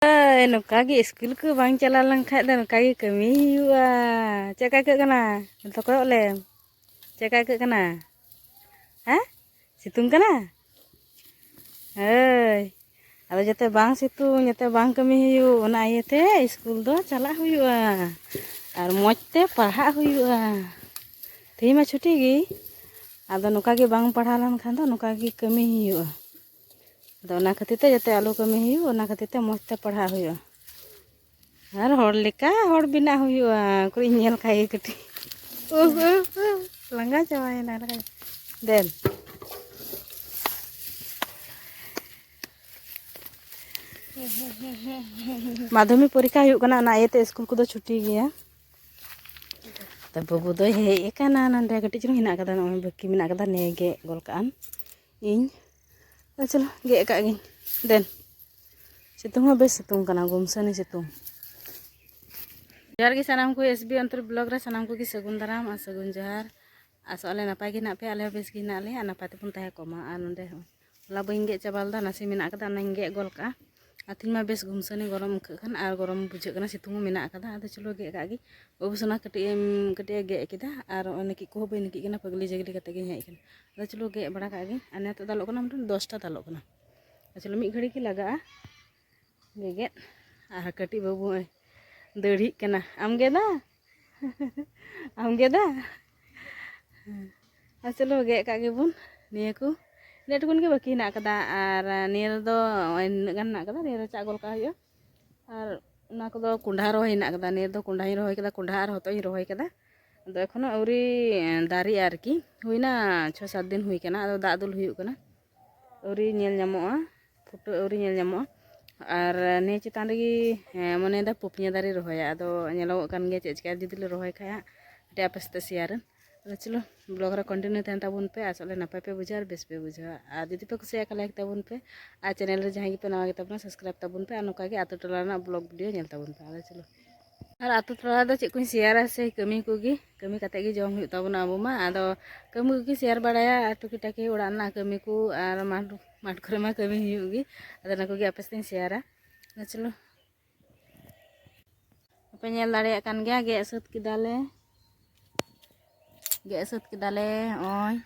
Nungka gi school ku bang chala lang kha da nungka gi kami huwa ceka ke kana to ko le ceka ke kana ha situng kana ado jate bang situng jate bang kami huyu ona ayete school do chala huwa ar moj te padha huwa tei ma chuti gi ado nungka gi bang padha lan khan do nungka gi kami huwa ado ona khatir te jate alu kami huyu ona khatir te moj te padha huwa আর হড় লেকা হড় বিনা হুইয়া কই nail খাই কটি langga চাবায়না দেন মাধ্যমিক পরীক্ষা হুইউ কানা না এতে school কো ছুটি গিয়া তা বাবু দই হেই কানা নন্দে কটি চুং হিনা কাদা নয় বাকি মিনা কাদা নেগে গল কান ইñ চলো গে কা গিñ দেন सितुंग हो बेस सितुंग काना गुमसनी सितुंग जोहार गी सानाम को एसबी अंतर ब्लॉग रे सानाम को गी सगुन दाराम आ सगुन जोहार आसले नापाय गी ना पे आले बेस गी ना ले आ नापाय तेपुन ताहे कोमा आ नंदे ला बइन गे चाबाल दा नासी मिना कदा नाइन गे गोल का आथिन मा बेस गुमसनी गरम खान आ गरम बुझे कना सितुंग मिना कदा आदे चलो गे का गी बाबू सोना कटे गे केदा आर अनेकी को बइन की कना पगली जगली कते गे हेय कना आदे चलो गे बड़ा का गी अने तो दालो कना 10टा दालो कना चलो मी घड़ी की लगा गेget ah kati babu dari kena am geda aselo ge ka ge bun niya ku net kun ge baki na kada ar niya do gan na kada niya cha gol ka huyo ar na ko do kundha rohoy na kada niya do kundha hi rohoy kada kundha ar hoto hi rohoy kada ado ekhono auri dari ar ki huina 6-7 din hui kana ado da dul huyu kana auri nyel nyamoa foto auri nyel nyamoa আর নে চিতান রেগি মনে দা পুপনিয়া দারি রহয়া আদো নেলো কান গে চেচকা যদি ले রহয় খায়া এটা আপস্তে share চলো blog রা কন্টিনিউ তেন তাবুন पे আসলে নাপাই पे বুঝা আর বেশ पे বুঝা আর যদি पे कुछ एक लाइक ताबुन पे आ चैनल रे जहां पे नवा गे ताबुन सब्सक्राइब ताबुन पे अनुका गे आतो टोला ना ब्लॉग वीडियो नेल ताबुन पे आले चलो আর আতো টলা দো চেক কুই শেয়ার আছে কমি কুগি কমি কাতে গে জম হুই তাবুন আবু মা আদো কমি কুগি শেয়ার বাড়ায়া টুকি টাকি ওড়া না কমি কু আর মাঠ করে মা কমি হুইউগি আদো না কুগি আপেস্তিন শেয়ারা चलो apa nyel dare kan gea ge sut kidale oy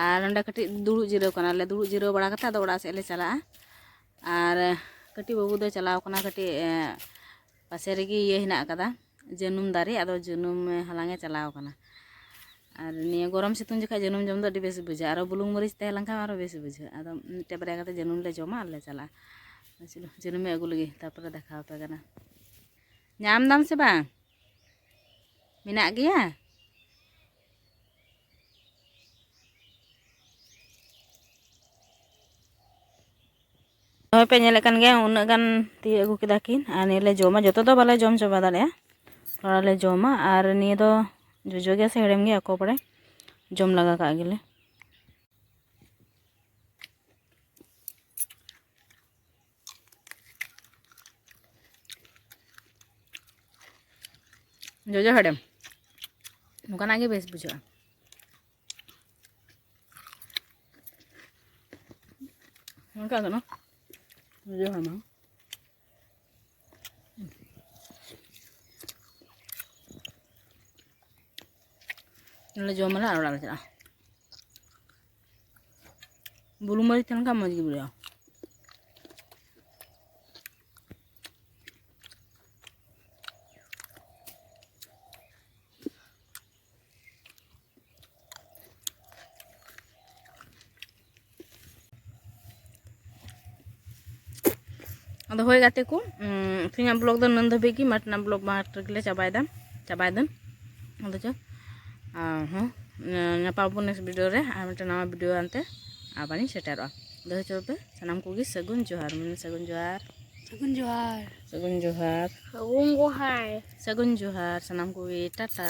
ar nda kati duru jiro kana le duru jiro bada kata do ora se le chala ar kati babu do chalao kana kati pase regi ye hina kada janum dare ado janum halange chalao kana ar niya gorom situn jekha janum jom do adi bes buja aro bulung moric te langka aro bes buja ado te bare kata janum le joma le chala चलो जनम में अगू लगे तापर देखा पे गना नाम दाम से बांग मिना गया पे नेले कन गया उन गन ती अगू केदा किन आ नेले जोमा जतो दो बाले जोम चबा दाले थोड़ा ले जोमा आर निये दो जो गया से हेड़म गया को पड़े जोम लगा का गेले जो हड़म नुकान आगे बेस बुझा नुका कनो जो हम ले जो मला आड़ा चला बुलू मरी तन का मज बुलिया अद होय गाते को फिंगा ब्लॉग दो नंद बेगी मटना ब्लॉग मार गले चाबाय दन अद जो हां नापाबो नेक्स्ट वीडियो रे आ मटे नवा वीडियो आनते आबानी सेटेरो दो चोपे सनाम कोगी सगुन जोहार मन सगुन जोहार सनाम कोगी टाटा।